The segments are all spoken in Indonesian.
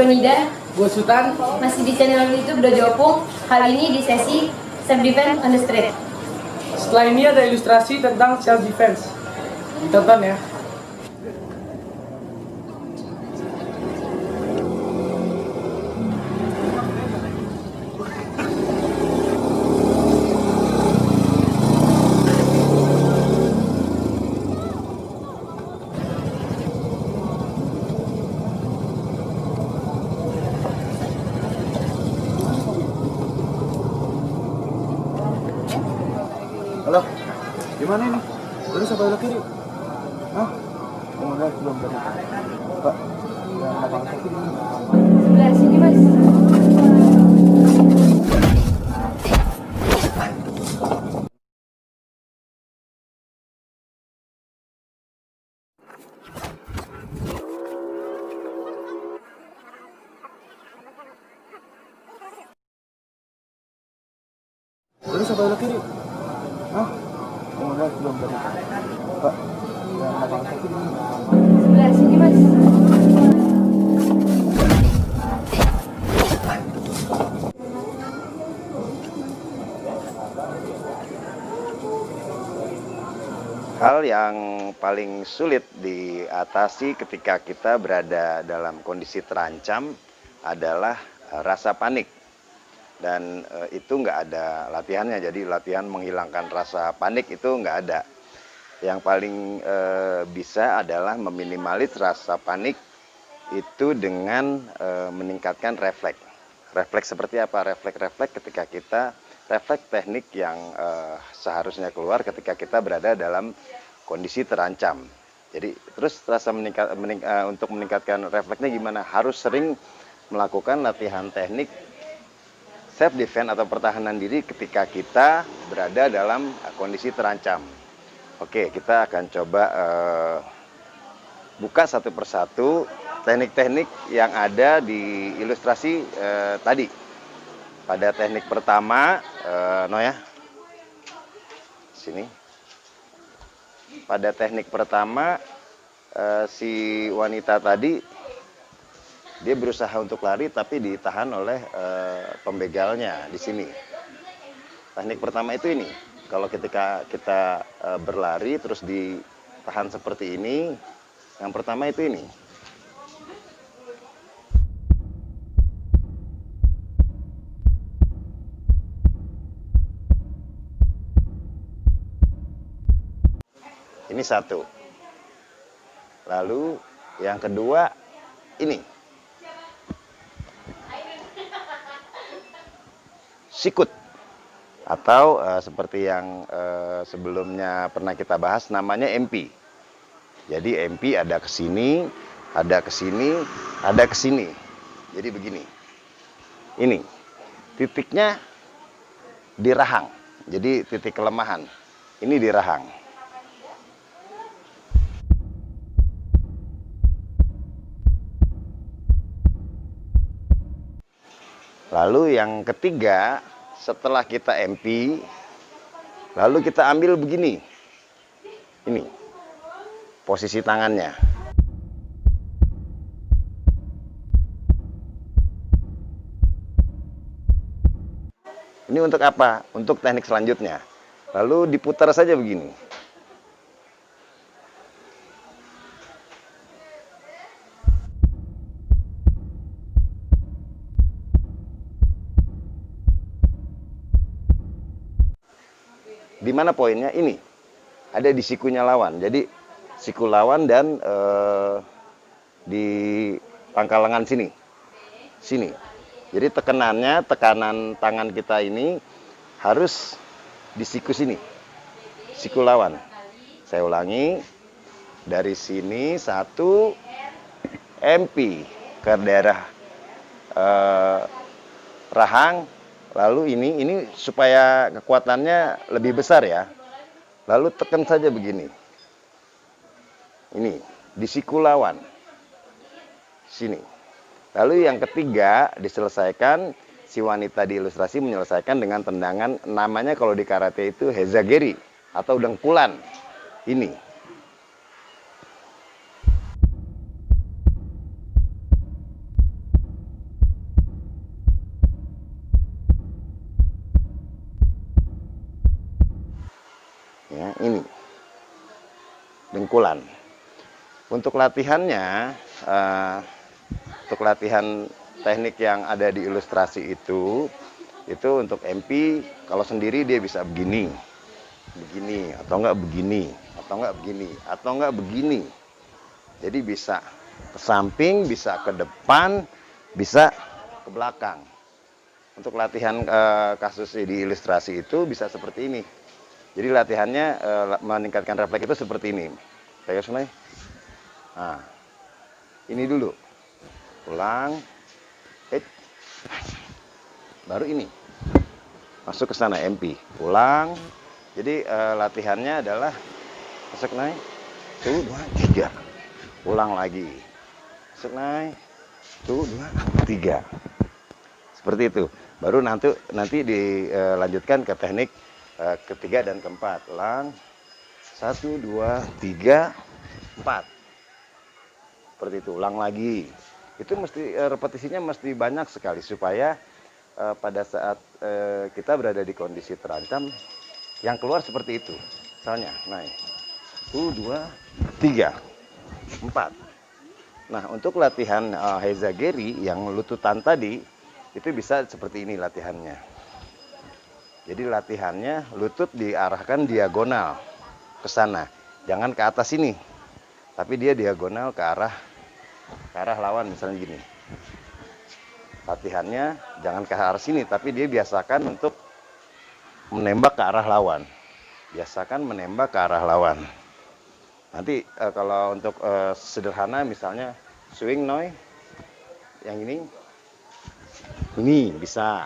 Nurmida, Gue Sultan. masih di channel YouTube Dojo Opung. Kali ini di sesi Self Defense on the Street. Setelah ini ada ilustrasi tentang self defense. Ditonton ya. Halo, gimana ini? Terus apa belok kiri? Hah? Oh enggak, belum tadi. Pak, yang ada yang sakit ini. Sebelah sini, Mas. Terus apa belok kiri? Hah? Oh enggak, belum tadi. Pak, yang ada yang sakit ini. Sebelah sini, Mas. Hal yang paling sulit diatasi ketika kita berada dalam kondisi terancam adalah rasa panik. Dan itu nggak ada latihannya, jadi latihan menghilangkan rasa panik itu nggak ada. Yang paling bisa adalah meminimalis rasa panik itu dengan meningkatkan refleks. Refleks seperti apa? Refleks ketika kita refleks teknik yang seharusnya keluar ketika kita berada dalam kondisi terancam. Jadi terus rasa untuk meningkatkan refleksnya gimana? Harus sering melakukan latihan teknik self defense atau pertahanan diri ketika kita berada dalam kondisi terancam. Oke, kita akan coba buka satu persatu teknik-teknik yang ada di ilustrasi tadi. Pada teknik pertama, sini. Pada teknik pertama, si wanita tadi dia berusaha untuk lari tapi ditahan oleh pembegalnya di sini. Teknik pertama itu ini. Kalau ketika kita berlari terus ditahan seperti ini, yang pertama itu ini. Ini satu. Lalu yang kedua ini. Sikut. Atau seperti yang sebelumnya pernah kita bahas namanya MP. Jadi MP ada ke sini, ada ke sini, ada ke sini. Jadi begini. Ini. Titiknya di rahang. Jadi titik kelemahan. Ini di rahang. Lalu yang ketiga, setelah kita MP, lalu kita ambil begini. Ini, posisi tangannya. Ini untuk apa? Untuk teknik selanjutnya. Lalu diputar saja begini. Di mana poinnya? Ini ada di sikunya lawan. Jadi siku lawan dan di pangkal lengan sini. Jadi tekanan tangan kita ini harus di siku sini, siku lawan. Saya ulangi, dari sini satu, MP ke daerah rahang. Lalu ini supaya kekuatannya lebih besar ya. Lalu tekan saja begini. Ini di siku lawan. Sini. Lalu yang ketiga diselesaikan, si wanita di ilustrasi menyelesaikan dengan tendangan, namanya kalau di karate itu hezageri atau dengkulan. Ini. ya, ini dengkulan. Untuk latihannya, untuk latihan teknik yang ada di ilustrasi itu untuk MP kalau sendiri dia bisa begini, atau enggak begini, atau enggak begini, atau enggak begini. Jadi bisa ke samping, bisa ke depan, bisa ke belakang. Untuk latihan kasus di ilustrasi itu bisa seperti ini. Jadi latihannya meningkatkan refleks itu seperti ini. Kayak sunai. Nah, ini dulu. Ulang. Baru ini. Masuk ke sana MP. Ulang. Jadi latihannya adalah masuk naik. 1, 2, 3. Ulang lagi. Masuk naik. 1, 2, 3. Seperti itu. Baru nanti dilanjutkan ke teknik ketiga dan keempat. Ulang. 1, 2, 3, 4. Seperti itu. Ulang lagi. Itu mesti repetisinya mesti banyak sekali supaya pada saat kita berada di kondisi terancam yang keluar seperti itu. Misalnya, naik. 1, 2, 3, 4. Nah, untuk latihan Heizagiri yang lututan tadi itu bisa seperti ini latihannya. Jadi latihannya lutut diarahkan diagonal ke sana, jangan ke atas ini, tapi dia diagonal ke arah lawan, misalnya gini. Latihannya jangan ke arah sini, tapi dia biasakan untuk menembak ke arah lawan. Biasakan menembak ke arah lawan. Nanti kalau untuk sederhana misalnya swing noi, yang ini bisa.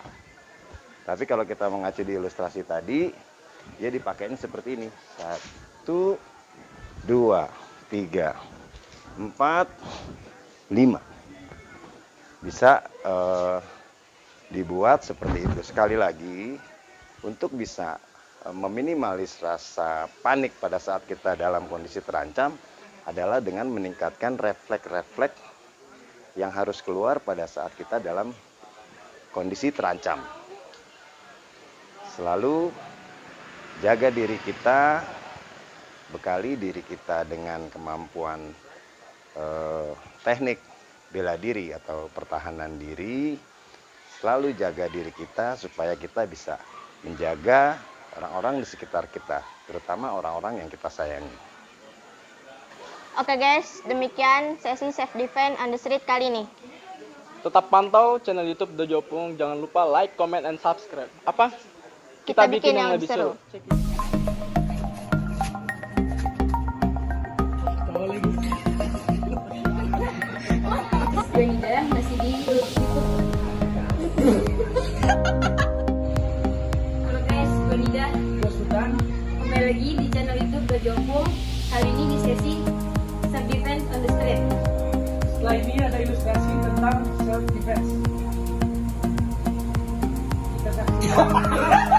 Tapi kalau kita mengacu di ilustrasi tadi, dia dipakainya seperti ini. 1, 2, 3, 4, 5. Bisa dibuat seperti itu. Sekali lagi, untuk bisa meminimalis rasa panik pada saat kita dalam kondisi terancam adalah dengan meningkatkan refleks-refleks yang harus keluar pada saat kita dalam kondisi terancam. Selalu jaga diri kita, bekali diri kita dengan kemampuan teknik bela diri atau pertahanan diri. Selalu jaga diri kita supaya kita bisa menjaga orang-orang di sekitar kita, terutama orang-orang yang kita sayangi. Oke guys, demikian sesi self defense on the street kali ini. Tetap pantau channel YouTube Dojo Opung. Jangan lupa like, comment, and subscribe. Apa? Kita bikin yang lebih seru. Gonida masih di YouTube. Halo guys, Gonida. Kembali lagi di channel YouTube Dojo Opung. Kali ini di sesi self defense on the street. Setelah ini ada ilustrasi tentang self defense. Kita saksikan.